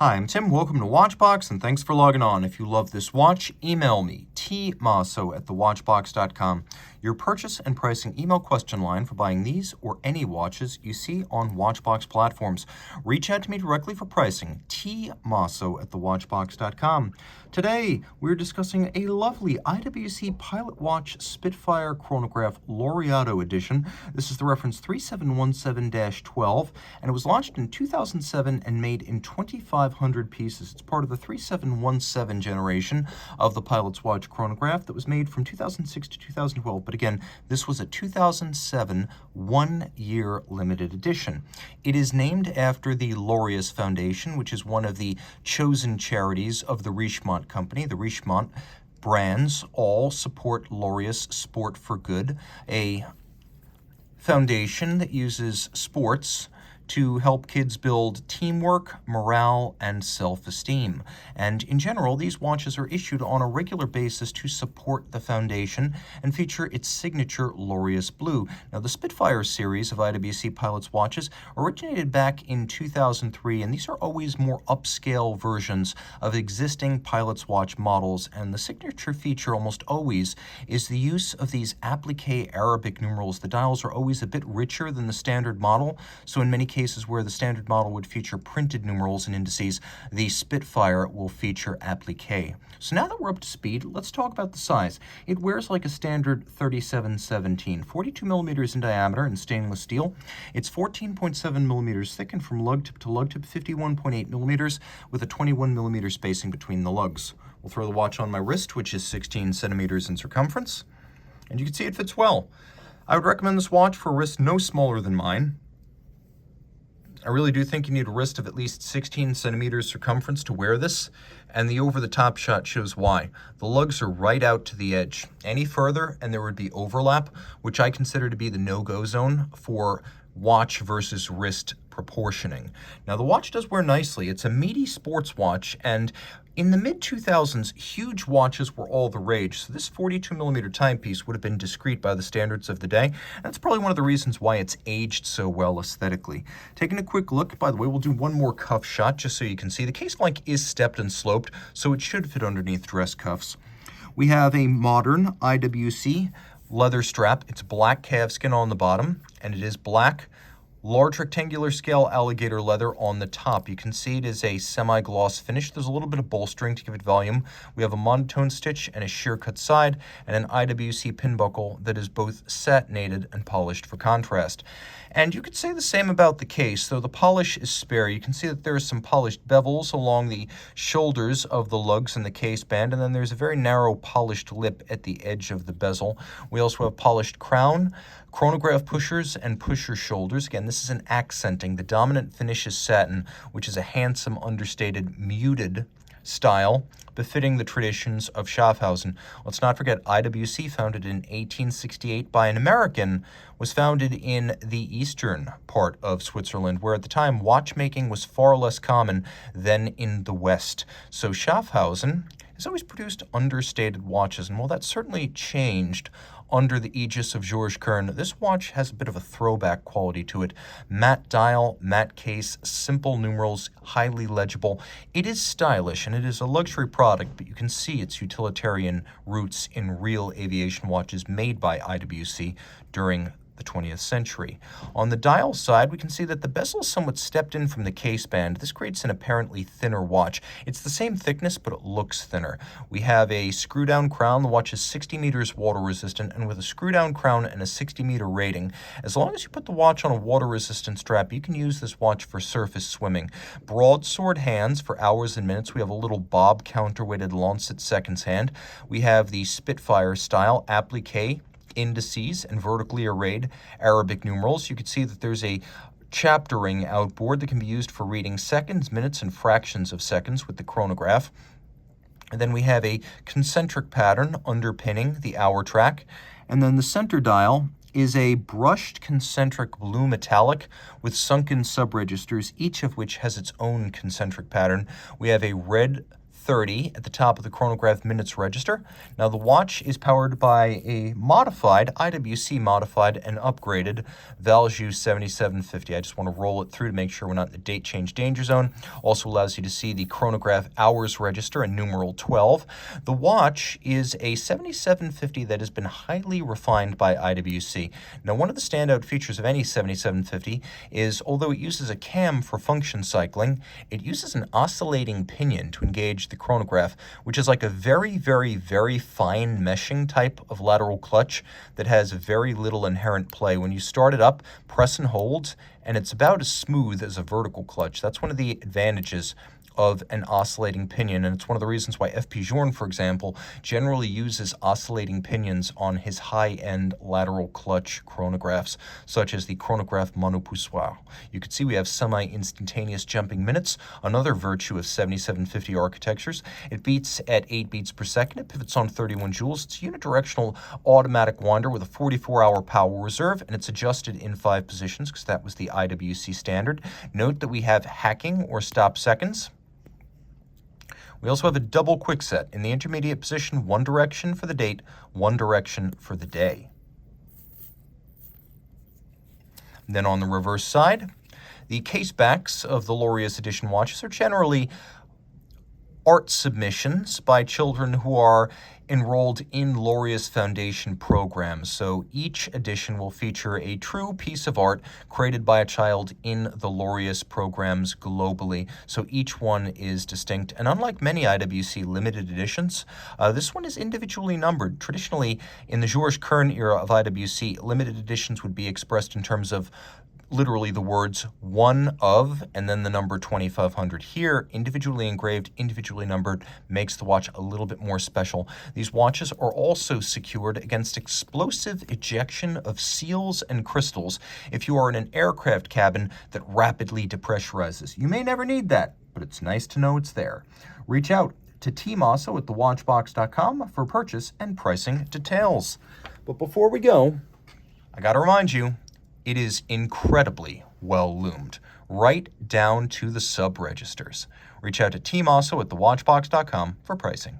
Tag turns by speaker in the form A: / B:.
A: Hi, I'm Tim. Welcome to Watchbox, and thanks for logging on. If you love this watch, email me, tmosso@thewatchbox.com. Your purchase and pricing email question line for buying these or any watches you see on Watchbox platforms. Reach out to me directly for pricing, tmosso@thewatchbox.com. Today, we're discussing a lovely IWC Pilot Watch Spitfire Chronograph Laureus edition. This is the reference 3717-12, and it was launched in 2007 and made in 2,500 pieces. It's part of the 3717 generation of the Pilot's Watch chronograph that was made from 2006 to 2012. But again, this was a 2007 one-year limited edition. It is named after the Laureus Foundation, which is one of the chosen charities of the Richemont Company. The Richemont brands all support Laureus Sport for Good, a foundation that uses sports to help kids build teamwork, morale, and self-esteem. And in general, these watches are issued on a regular basis to support the foundation and feature its signature Laureus blue. Now, the Spitfire series of IWC Pilot's watches originated back in 2003, and these are always more upscale versions of existing Pilot's watch models, and the signature feature almost always is the use of these applique Arabic numerals. The dials are always a bit richer than the standard model, so in many cases where the standard model would feature printed numerals and indices, the Spitfire will feature applique. So now that we're up to speed, let's talk about the size. It wears like a standard 3717, 42 millimeters in diameter in stainless steel. It's 14.7 millimeters thick, and from lug tip to lug tip, 51.8 millimeters with a 21 millimeter spacing between the lugs. We'll throw the watch on my wrist, which is 16 centimeters in circumference, and you can see it fits well. I would recommend this watch for a wrist no smaller than mine. I really do think you need a wrist of at least 16 centimeters circumference to wear this, and the over-the-top shot shows why. The lugs are right out to the edge. Any further, and there would be overlap, which I consider to be the no-go zone for watch versus wrist proportioning. Now, the watch does wear nicely. It's a meaty sports watch, and in the mid-2000s, huge watches were all the rage, so this 42 millimeter timepiece would have been discreet by the standards of the day. That's probably one of the reasons why it's aged so well aesthetically. Taking a quick look, by the way, we'll do one more cuff shot just so you can see. The case blank is stepped and sloped, so it should fit underneath dress cuffs. We have a modern IWC leather strap. It's black calfskin on the bottom, and it is black large rectangular scale alligator leather on the top. You can see it is a semi-gloss finish. There's a little bit of bolstering to give it volume. We have a monotone stitch and a sheer cut side, and an IWC pin buckle that is both satinated and polished for contrast. And you could say the same about the case, though the polish is spare. You can see that there are some polished bevels along the shoulders of the lugs and the case band, and then there's a very narrow polished lip at the edge of the bezel. We also have polished crown, chronograph pushers, and pusher shoulders. Again, this is an accenting. The dominant finish is satin, which is a handsome, understated, muted style befitting the traditions of Schaffhausen. Let's not forget, IWC, founded in 1868 by an American, was founded in the eastern part of Switzerland, where at the time watchmaking was far less common than in the West. So Schaffhausen has always produced understated watches, and while that certainly changed under the aegis of Georges Kern, this watch has a bit of a throwback quality to it. Matte dial, matte case, simple numerals, highly legible. It is stylish, and it is a luxury product, but you can see its utilitarian roots in real aviation watches made by IWC during the 20th century. On the dial side, we can see that the bezel is somewhat stepped in from the case band. This creates an apparently thinner watch. It's the same thickness, but it looks thinner. We have a screw-down crown. The watch is 60 meters water-resistant, and with a screw-down crown and a 60-meter rating, as long as you put the watch on a water-resistant strap, you can use this watch for surface swimming. Broadsword hands for hours and minutes. We have a little bob counterweighted Lancet seconds hand. We have the Spitfire style applique indices and vertically arrayed Arabic numerals. You can see that there's a chaptering outboard that can be used for reading seconds, minutes, and fractions of seconds with the chronograph. And then we have a concentric pattern underpinning the hour track. And then the center dial is a brushed concentric blue metallic with sunken subregisters, each of which has its own concentric pattern. We have a red 30 at the top of the chronograph minutes register. Now the watch is powered by a modified, IWC modified and upgraded Valjoux 7750. I just want to roll it through to make sure we're not in the date change danger zone. Also allows you to see the chronograph hours register in numeral 12. The watch is a 7750 that has been highly refined by IWC. Now one of the standout features of any 7750 is, although it uses a cam for function cycling, it uses an oscillating pinion to engage the chronograph, which is like a very, very, very fine meshing type of lateral clutch that has very little inherent play. When you start it up, press and hold, and it's about as smooth as a vertical clutch. That's one of the advantages of an oscillating pinion, and it's one of the reasons why F. Journe, for example, generally uses oscillating pinions on his high-end lateral clutch chronographs, such as the chronograph monopoussoir. You can see we have semi-instantaneous jumping minutes, another virtue of 7750 architectures. It beats at 8 beats per second. It pivots on 31 joules. It's a unidirectional automatic winder with a 44-hour power reserve, and it's adjusted in 5 positions because that was the IWC standard. Note that we have hacking or stop seconds. We also have a double quickset. In the intermediate position, one direction for the date, one direction for the day. And then on the reverse side, the casebacks of the Laureus edition watches are generally art submissions by children who are enrolled in Laureus Foundation programs. So each edition will feature a true piece of art created by a child in the Laureus programs globally. So each one is distinct. And unlike many IWC limited editions, this one is individually numbered. Traditionally, in the Georges Kern era of IWC, limited editions would be expressed in terms of literally the words one of and then the number 2500. Here, individually engraved, individually numbered makes the watch a little bit more special. These watches are also secured against explosive ejection of seals and crystals if you are in an aircraft cabin that rapidly depressurizes. You may never need that, but it's nice to know it's there. Reach out to Team Mosso at thewatchbox.com for purchase and pricing details. But before we go, I got to remind you, it is incredibly well loomed, right down to the sub-registers. Reach out to Team Mosso at thewatchbox.com for pricing.